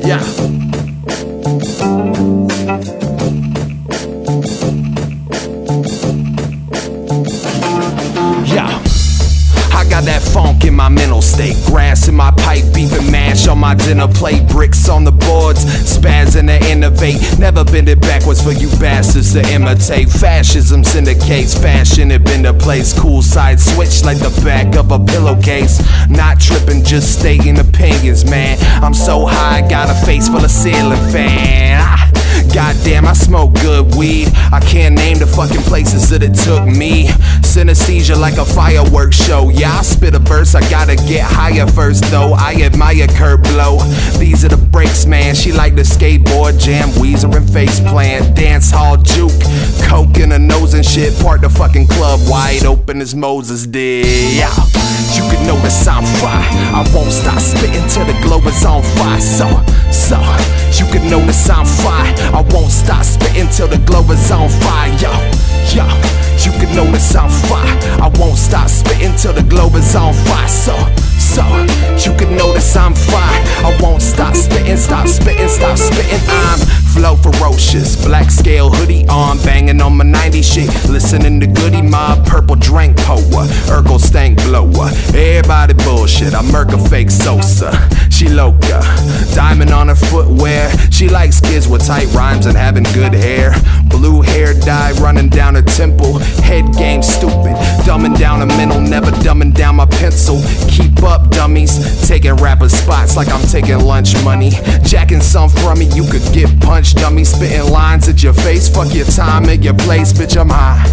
Yeah. Yeah. I got that funk in my mental state. Grass in my pipe, beef and mash on my dinner plate. Bricks on the boards, spazzing to innovate. Never bend it backwards for you bastards to imitate. Fascism syndicates, fashion it been the place. Cool side switch like the back of a pillowcase. Not tripping, just stating opinions, man. I'm so high, got a face full of ceiling fan. Goddamn, I smoke good weed. I can't name the fucking places that it took me. Synesthesia like a fireworks show. Yeah, I spit a verse, I gotta get higher first though. I admire Kurt Blow. These are the breaks, man. She like the skateboard jam, Weezer and face plant, dance hall juke, coke in her nose and shit. Part the fucking club wide open as Moses did. Yeah, you can notice I'm fire. I won't stop spitting till the globe is on fire. So you can notice I'm fire. I won't stop spitting till the globe is on fire. Yo, you can notice I'm fire. I won't stop spitting till the globe is on fire. So you can notice I'm fire. I won't stop spitting, stop spitting, stop spitting. I'm flow ferocious, black scale hoodie on, banging on my 90s shit, listening to Goody Mob, purple drink power, Urkel stank blower. Everybody bullshit, I murk a fake Sosa. She loca, diamond on her footwear. She likes kids with tight rhymes and having good hair. Blue hair dye running down her temple. Head game stupid, dumbing down a mental, never dumbing down my pencil. Keep up, dummies, taking rapper spots like I'm taking lunch money. Jacking some from me, you could get punched, dummy. Spitting lines at your face, fuck your time and your place, bitch, I'm high.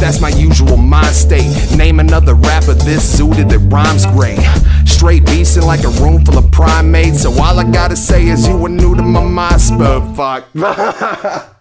That's my usual mind state. Name another rapper this zooted that rhymes great. Straight beastin' like a room full of primates. So all I gotta say is you were new to my MySpace. Fuck.